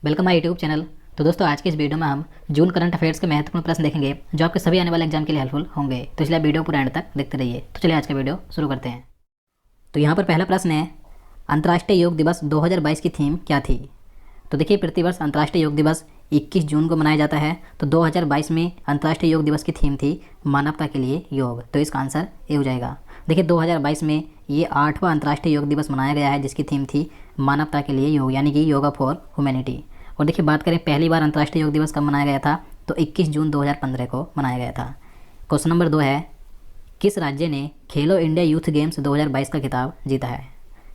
Welcome my YouTube channel. तो दोस्तों आज के इस वीडियो में हम जून करंट अफेयर्स के महत्वपूर्ण प्रश्न देखेंगे जो आपके सभी आने वाले एग्जाम के लिए हेल्पफुल होंगे। तो इसलिए वीडियो पूरा एंड तक देखते रहिए। तो चलिए आज का वीडियो शुरू करते हैं। तो यहाँ पर पहला प्रश्न है, अंतर्राष्ट्रीय योग दिवस 2022 की थीम क्या थी? तो देखिए, प्रतिवर्ष अंतर्राष्ट्रीय योग दिवस 21 जून को मनाया जाता है। तो 2022 में अंतर्राष्ट्रीय योग दिवस की थीम थी मानवता के लिए योग। तो इसका आंसर ये हो जाएगा। देखिए 2022 में ये 8वां अंतर्राष्ट्रीय योग दिवस मनाया गया है जिसकी थीम थी मानवता के लिए योग, यानी कि योगा फॉर ह्यूमैनिटी। और देखिए बात करें पहली बार अंतर्राष्ट्रीय योग दिवस कब मनाया गया था, तो 21 जून 2015 को मनाया गया था। क्वेश्चन नंबर 2 है, किस राज्य ने खेलो इंडिया यूथ गेम्स 2022 का खिताब जीता है?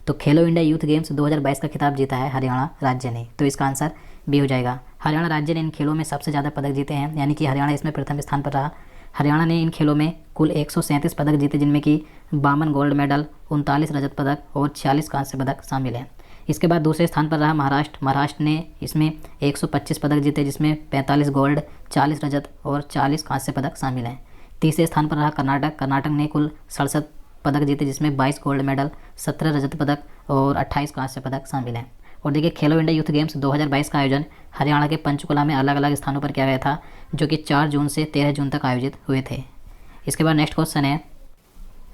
तो खेलो इंडिया यूथ गेम्स 2022 का खिताब जीता है हरियाणा राज्य ने। तो इसका आंसर बी हो जाएगा। हरियाणा राज्य ने इन खेलों में सबसे ज़्यादा पदक जीते हैं, यानी कि हरियाणा इसमें प्रथम स्थान पर रहा। हरियाणा ने इन खेलों में कुल 137 पदक जीते, जिनमें कि 52 गोल्ड मेडल, 39 रजत पदक और 46 कांस्य पदक शामिल हैं। इसके बाद दूसरे स्थान पर रहा महाराष्ट्र। महाराष्ट्र ने इसमें 125 पदक जीते, जिसमें 45 गोल्ड, 40 रजत और 40 कांस्य पदक शामिल हैं। तीसरे स्थान पर रहा कर्नाटक। कर्नाटक ने कुल 67 पदक जीते, जिसमें 22 गोल्ड मेडल, 17 रजत पदक और 28 कांस्य पदक शामिल हैं। और देखिए खेलो इंडिया यूथ गेम्स 2022 का आयोजन हरियाणा के पंचकुला में अलग अलग स्थानों पर किया गया था, जो कि 4 जून से 13 जून तक आयोजित हुए थे। इसके बाद नेक्स्ट क्वेश्चन है,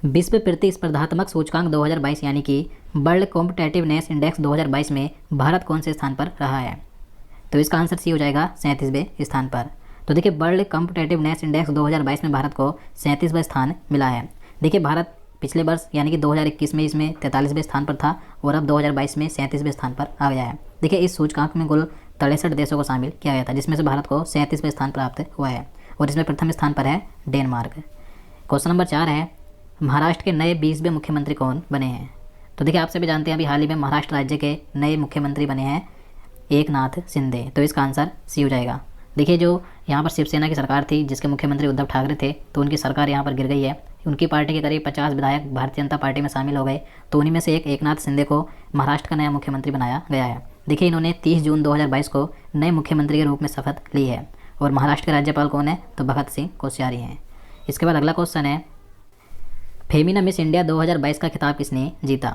विश्व प्रतिस्पर्धात्मक सूचकांक 2022 यानी कि वर्ल्ड कॉम्पिटेटिवनेस इंडेक्स 2022 में भारत कौन से स्थान पर रहा है? तो इसका आंसर सी हो जाएगा 37वें स्थान पर। तो देखिए वर्ल्ड कॉम्पिटेटिवनेस इंडेक्स 2022 में भारत को 37वां स्थान मिला है। देखिए भारत पिछले वर्ष यानी कि 2021 में इसमें 43वें स्थान पर था और अब 2022 में 37वें स्थान पर आ गया है। देखिए इस सूचकांक में कुल 63 देशों को शामिल किया गया था, जिसमें से भारत को 37वें स्थान प्राप्त हुआ है और इसमें प्रथम स्थान पर है डेनमार्क। क्वेश्चन नंबर 4 है, महाराष्ट्र के नए 20वें मुख्यमंत्री कौन बने हैं? तो देखिए आप सभी जानते हैं अभी हाल ही में महाराष्ट्र राज्य के नए मुख्यमंत्री बने हैं एकनाथ शिंदे। तो इसका आंसर सी हो जाएगा। देखिए जो यहाँ पर शिवसेना की सरकार थी जिसके मुख्यमंत्री उद्धव ठाकरे थे, तो उनकी सरकार यहाँ पर गिर गई है। उनकी पार्टी के करीब 50 विधायक भारतीय जनता पार्टी में शामिल हो गए, तो उन्हीं में से एक एकनाथ शिंदे को महाराष्ट्र का नया मुख्यमंत्री बनाया गया है। देखिए इन्होंने 30 जून 2022 को नए मुख्यमंत्री के रूप में शपथ ली है। और महाराष्ट्र के राज्यपाल कौन है? तो भगत सिंह कोश्यारी हैं। इसके बाद अगला क्वेश्चन है, फेमिना मिस इंडिया 2022 का खिताब किसने जीता?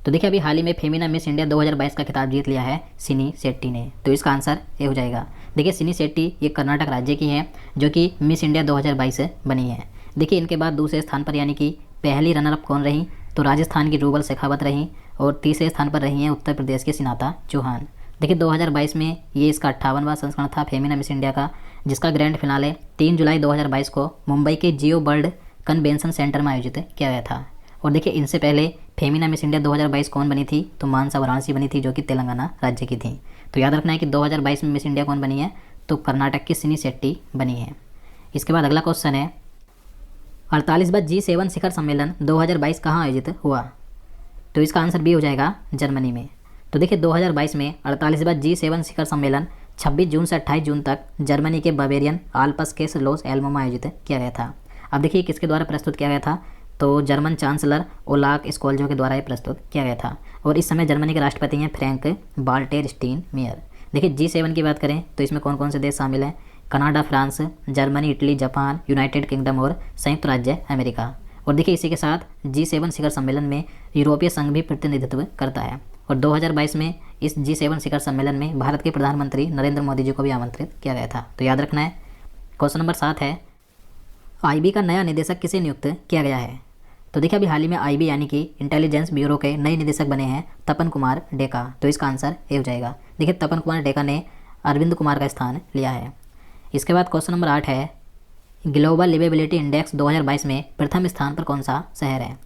तो देखिए अभी हाल ही में फेमिना मिस इंडिया 2022 का खिताब जीत लिया है सिनी शेट्टी ने। तो इसका आंसर ये हो जाएगा। देखिए सिनी शेट्टी ये कर्नाटक राज्य की हैं जो कि मिस इंडिया 2022 बनी है। देखिए इनके बाद दूसरे स्थान पर यानी कि पहली रनर अप कौन रही? तो राजस्थान की रूबल शेखावत रही। और तीसरे स्थान पर रही हैं उत्तर प्रदेश की सिनाता चौहान। देखिए 2022 में ये इसका 58वां संस्करण था फेमिना मिस इंडिया का, जिसका ग्रैंड फिनाले 3 जुलाई 2022 को मुंबई के जियो वर्ल्ड कन्वेंशन सेंटर में आयोजित किया गया था। और देखिए इनसे पहले फेमिना मिस इंडिया 2022 कौन बनी थी? तो मानसा वाराणसी बनी थी, जो कि तेलंगाना राज्य की थी। तो याद रखना है कि 2022 में मिस इंडिया कौन बनी है? तो कर्नाटक की सिनी शेट्टी बनी है। इसके बाद अगला क्वेश्चन है, 48वां G7 शिखर सम्मेलन 2022 कहाँ आयोजित हुआ? तो इसका आंसर बी हो जाएगा, जर्मनी में। तो देखिए 2022 में 48वां G7 शिखर सम्मेलन 26 जून से 28 जून तक जर्मनी के बावेरियन आल्प्स के लॉस एल्मो में आयोजित किया गया था। अब देखिए किसके द्वारा प्रस्तुत किया गया था? तो जर्मन चांसलर ओलाफ स्कोल्जो के द्वारा ये प्रस्तुत किया गया था। और इस समय जर्मनी के राष्ट्रपति हैं फ्रैंक वाल्टर स्टाइनमायर। देखिए G7 की बात करें तो इसमें कौन कौन से देश शामिल हैं? Canada, France, Germany, Italy, Japan, United kingdom और संयुक्त राज्य अमेरिका। और देखिए इसी के साथ G7 शिखर सम्मेलन में यूरोपीय संघ भी प्रतिनिधित्व करता है। और 2022 में इस G7 शिखर सम्मेलन में भारत के प्रधानमंत्री नरेंद्र मोदी जी को भी आमंत्रित किया गया था। तो याद रखना है। क्वेश्चन नंबर 7 है, आईबी का नया निदेशक किसे नियुक्त किया गया है? तो देखिए अभी हाल ही में आईबी यानी कि इंटेलिजेंस ब्यूरो के नए निदेशक बने हैं तपन कुमार डेका। तो इसका आंसर ए हो जाएगा। देखिए तपन कुमार डेका ने अरविंद कुमार का स्थान लिया है। इसके बाद क्वेश्चन नंबर 8 है, ग्लोबल लिवेबिलिटी इंडेक्स 2022 में प्रथम स्थान पर कौन सा शहर है?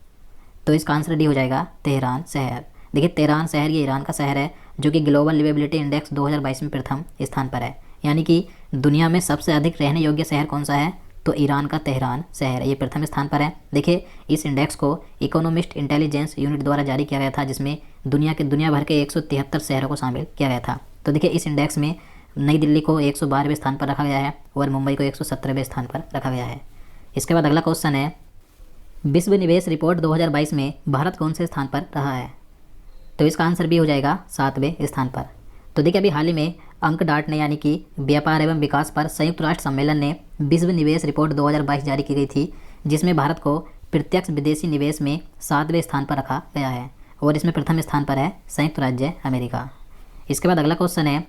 तो इसका आंसर डी हो जाएगा, तेहरान शहर। देखिए तेहरान शहर ये ईरान का शहर है जो कि ग्लोबल लिवेबिलिटी इंडेक्स 2022 में प्रथम स्थान पर है। यानी कि दुनिया में सबसे अधिक रहने योग्य शहर कौन सा है? तो ईरान का तेहरान शहर ये प्रथम स्थान पर है। देखिए इस इंडेक्स को इकोनॉमिस्ट इंटेलिजेंस यूनिट द्वारा जारी किया गया था, जिसमें दुनिया भर के 173 शहरों को शामिल किया गया था। तो देखिए इस इंडेक्स में नई दिल्ली को 112वें स्थान पर रखा गया है और मुंबई को 117वें स्थान पर रखा गया है। इसके बाद अगला क्वेश्चन है, विश्व निवेश रिपोर्ट 2022 में भारत कौन से स्थान पर रहा है? तो इसका आंसर भी हो जाएगा 7वें स्थान पर। तो देखिए अभी हाल ही में अंक डाट ने यानी कि व्यापार एवं विकास पर संयुक्त राष्ट्र सम्मेलन ने विश्व निवेश रिपोर्ट 2022 जारी की गई थी, जिसमें भारत को प्रत्यक्ष विदेशी निवेश में 7वें स्थान पर रखा गया है और इसमें प्रथम स्थान पर है संयुक्त राज्य अमेरिका। इसके बाद अगला क्वेश्चन है,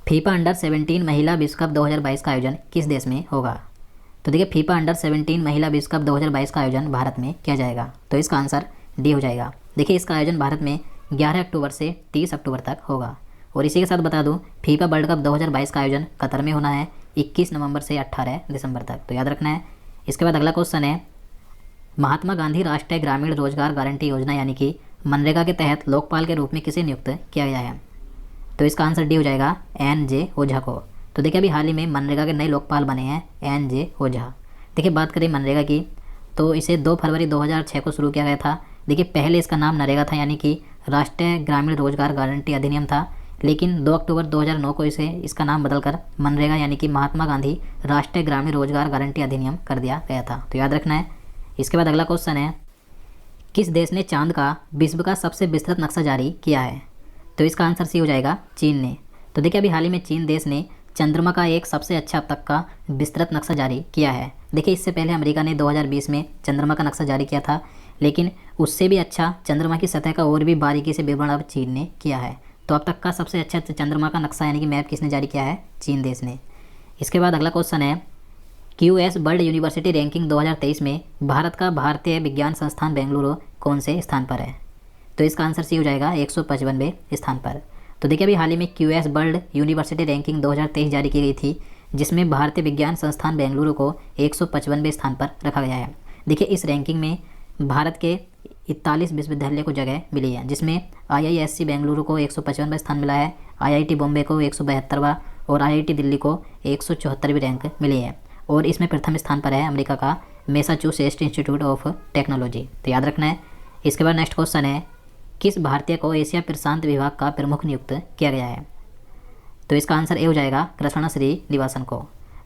फीफा अंडर 17 महिला विश्व कप 2022 का आयोजन किस देश में होगा? तो देखिए फीफा अंडर 17 महिला विश्व कप 2022 का आयोजन भारत में किया जाएगा। तो इसका आंसर डी हो जाएगा। देखिए इसका आयोजन भारत में 11 अक्टूबर से 30 अक्टूबर तक होगा। और इसी के साथ बता दूं फीफा वर्ल्ड कप 2022 का आयोजन कतर में होना है 21 नवंबर से 18 दिसंबर तक। तो याद रखना है। इसके बाद अगला क्वेश्चन है, महात्मा गांधी राष्ट्रीय ग्रामीण रोजगार गारंटी योजना यानी कि मनरेगा के तहत लोकपाल के रूप में किसे नियुक्त किया गया है? तो इसका आंसर डी हो जाएगा NJ ओझा को। तो देखिए अभी हाल ही में मनरेगा के नए लोकपाल बने हैं NJ ओझा। देखिए बात करें मनरेगा की तो इसे 2 फरवरी 2006 को शुरू किया गया था। देखिए पहले इसका नाम नरेगा था यानी कि राष्ट्रीय ग्रामीण रोजगार गारंटी अधिनियम था, लेकिन 2 अक्टूबर 2009 को इसका नाम बदलकर मनरेगा यानी कि महात्मा गांधी राष्ट्रीय ग्रामीण रोजगार गारंटी अधिनियम कर दिया गया था। तो याद रखना है। इसके बाद अगला क्वेश्चन है, किस देश ने चांद का विश्व का सबसे विस्तृत नक्शा जारी किया है? तो इसका आंसर सी हो जाएगा चीन ने। तो देखिए अभी हाल ही में चीन देश ने चंद्रमा का एक सबसे अच्छा अब तक का विस्तृत नक्शा जारी किया है। देखिए इससे पहले अमेरिका ने 2020 में चंद्रमा का नक्शा जारी किया था, लेकिन उससे भी अच्छा चंद्रमा की सतह का और भी बारीकी से विवरण अब चीन ने किया है। तो अब तक का सबसे अच्छा चंद्रमा का नक्शा यानी कि मैप किसने जारी किया है? चीन देश ने। इसके बाद अगला क्वेश्चन है, QS वर्ल्ड यूनिवर्सिटी रैंकिंग 2023 में भारत का भारतीय विज्ञान संस्थान बेंगलुरु कौन से स्थान पर है? तो इसका आंसर सी हो जाएगा 155वें स्थान पर। तो देखिए अभी हाल ही में QS वर्ल्ड यूनिवर्सिटी रैंकिंग 2023 जारी की गई थी, जिसमें भारतीय विज्ञान संस्थान बेंगलुरु को 155वें स्थान पर रखा गया है। देखिए इस रैंकिंग में भारत के 41 विश्वविद्यालय को जगह मिली है, जिसमें IISc बेंगलुरु को 155वां स्थान मिला है, IIT बॉम्बे को 172वां और IIT दिल्ली को 174वीं रैंक मिली है। और इसमें प्रथम स्थान पर है अमेरिका का मैसाचुसेट्स इंस्टीट्यूट ऑफ टेक्नोलॉजी। तो याद रखना है। इसके बाद नेक्स्ट क्वेश्चन है, किस भारतीय को एशिया प्रशांत विभाग का प्रमुख नियुक्त किया गया है? तो इसका आंसर ए हो जाएगा कृष्णा श्रीनिवासन को।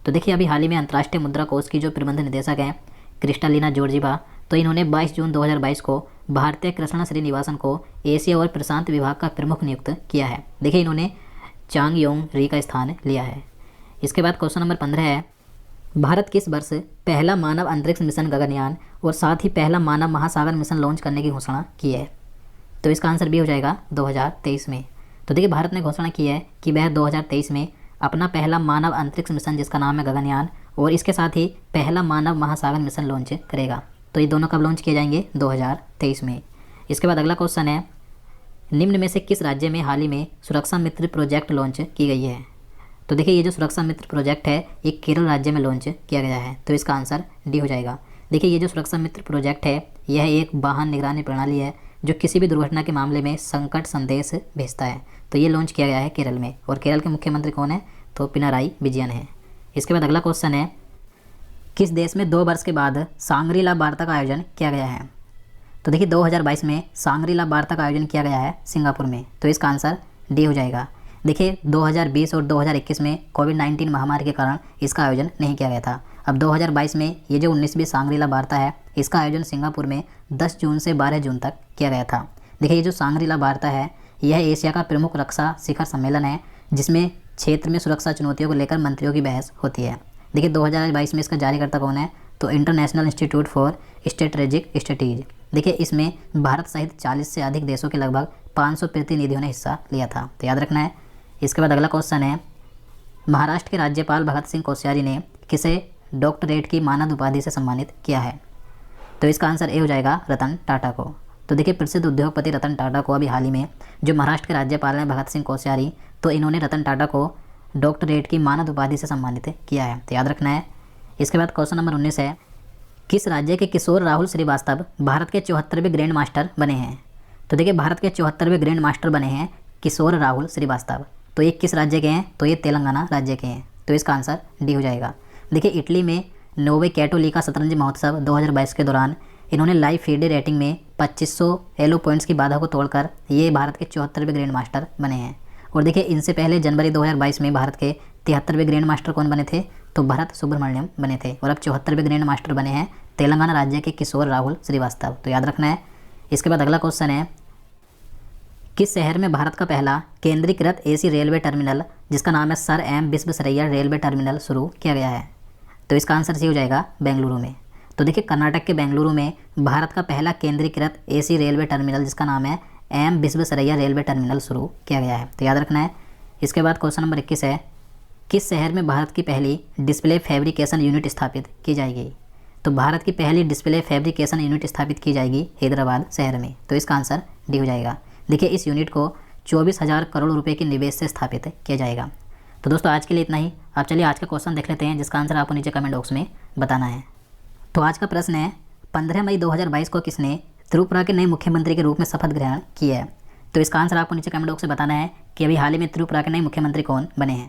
तो देखिए अभी हाल ही में अंतर्राष्ट्रीय मुद्रा कोष की जो प्रबंध निदेशक हैं क्रिस्टालिना जॉर्जीवा, तो इन्होंने 22 जून 2022 को भारतीय कृष्णा श्रीनिवासन को एशिया और प्रशांत विभाग का प्रमुख नियुक्त किया है। देखिए इन्होंने चांग योंग री का स्थान लिया है। इसके बाद क्वेश्चन नंबर 15 है, भारत किस वर्ष पहला मानव अंतरिक्ष मिशन गगनयान और साथ ही पहला मानव महासागर मिशन लॉन्च करने की घोषणा की है? तो इसका आंसर भी हो जाएगा 2023 में। तो देखिए भारत ने घोषणा की है कि वह 2023 में अपना पहला मानव अंतरिक्ष मिशन जिसका नाम है गगनयान और इसके साथ ही पहला मानव महासागर मिशन लॉन्च करेगा। तो ये दोनों कब लॉन्च किए जाएंगे? 2023 में। इसके बाद अगला क्वेश्चन है, निम्न में से किस राज्य में हाल ही में सुरक्षा मित्र प्रोजेक्ट लॉन्च की गई है? तो देखिए ये जो सुरक्षा मित्र प्रोजेक्ट है ये केरल राज्य में लॉन्च किया गया है। तो इसका आंसर डी हो जाएगा। देखिए ये जो सुरक्षा मित्र प्रोजेक्ट है यह एक वाहन निगरानी प्रणाली है जो किसी भी दुर्घटना के मामले में संकट संदेश भेजता है। तो ये लॉन्च किया गया है केरल में और केरल के मुख्यमंत्री कौन है? तो पिनाराई विजयन है। इसके बाद अगला क्वेश्चन है, किस देश में 2 वर्ष के बाद सांग्री-ला वार्ता का आयोजन किया गया है? तो देखिए 2022 में सांग्री-ला वार्ता का आयोजन किया गया है सिंगापुर में। तो इसका आंसर डी हो जाएगा। देखिए 2020 और 2021 में कोविड-19 महामारी के कारण इसका आयोजन नहीं किया गया था। अब 2022 में ये जो 19वीं सांग्री-ला वार्ता है इसका आयोजन सिंगापुर में 10 जून से 12 जून तक किया गया था। देखिए ये जो सांग्री-ला वार्ता है यह एशिया का प्रमुख रक्षा शिखर सम्मेलन है जिसमें क्षेत्र में सुरक्षा चुनौतियों को लेकर मंत्रियों की बहस होती है। देखिए 2022 में इसका जारीकर्ता कौन है? तो international institute for strategic studies. देखिए इसमें भारत सहित 40 से अधिक देशों के लगभग 500 प्रतिनिधियों ने हिस्सा लिया था। तो याद रखना है। इसके बाद अगला क्वेश्चन है, महाराष्ट्र के राज्यपाल भगत सिंह कोश्यारी ने किसे डॉक्टरेट की मानद उपाधि से सम्मानित किया है? तो इसका आंसर ए हो जाएगा रतन टाटा को। तो देखिए प्रसिद्ध उद्योगपति रतन टाटा को अभी हाल ही में जो महाराष्ट्र के राज्यपाल हैं भगत सिंह कोश्यारी, तो इन्होंने रतन टाटा को डॉक्टरेट की मानद उपाधि से सम्मानित किया है। तो याद रखना है। इसके बाद क्वेश्चन नंबर 19 है, किस राज्य के किशोर राहुल श्रीवास्तव भारत के 74वें ग्रैंड मास्टर बने हैं? तो देखिए भारत के 74वें ग्रैंड मास्टर बने हैं किशोर राहुल श्रीवास्तव। तो ये किस राज्य के हैं? तो ये तेलंगाना राज्य के हैं। तो इसका आंसर डी हो जाएगा। देखिए इटली में नोवे कैटोलिका शतरंज महोत्सव 2022 के दौरान इन्होंने लाइव फीडे रेटिंग में 2500 एलो पॉइंट्स की बाधा को तोड़कर ये भारत के 74वें ग्रैंड मास्टर बने हैं। और देखिए इनसे पहले जनवरी 2022 में भारत के 73वें ग्रैंड मास्टर कौन बने थे? तो भरत सुब्रमण्यम बने थे। और अब 74वें ग्रैंड मास्टर बने हैं तेलंगाना राज्य के किशोर राहुल श्रीवास्तव। तो याद रखना है। इसके बाद अगला क्वेश्चन है, किस शहर में भारत का पहला केंद्रीकृत एसी रेलवे टर्मिनल जिसका नाम है sir M Visvesvaraya railway terminal शुरू किया गया है? तो इसका आंसर सी हो जाएगा बेंगलुरु में। तो देखिए कर्नाटक के बेंगलुरु में भारत का पहला केंद्रीकृत एसी रेलवे टर्मिनल जिसका नाम है एम विश्वेश्वरैया रेलवे टर्मिनल शुरू किया गया है। तो याद रखना है। इसके बाद क्वेश्चन नंबर 21 है, किस शहर में भारत की पहली डिस्प्ले फैब्रिकेशन यूनिट स्थापित की जाएगी? तो भारत की पहली डिस्प्ले फैब्रिकेशन यूनिट स्थापित की जाएगी हैदराबाद शहर में। तो इसका आंसर डी हो जाएगा। देखिए, इस यूनिट को 24,000 करोड़ रुपए के निवेश से स्थापित किया जाएगा। तो दोस्तों आज के लिए इतना ही। अब चलिए आज का क्वेश्चन देख लेते हैं, जिसका आंसर आपको नीचे कमेंट बॉक्स में बताना है। तो आज का प्रश्न है, 15 मई 2022 को किसने त्रिपुरा के नए मुख्यमंत्री के रूप में शपथ ग्रहण किया है? तो इसका आंसर आपको नीचे कमेंट बॉक्स में बताना है कि अभी हाल ही में त्रिपुरा के नए मुख्यमंत्री कौन बने हैं।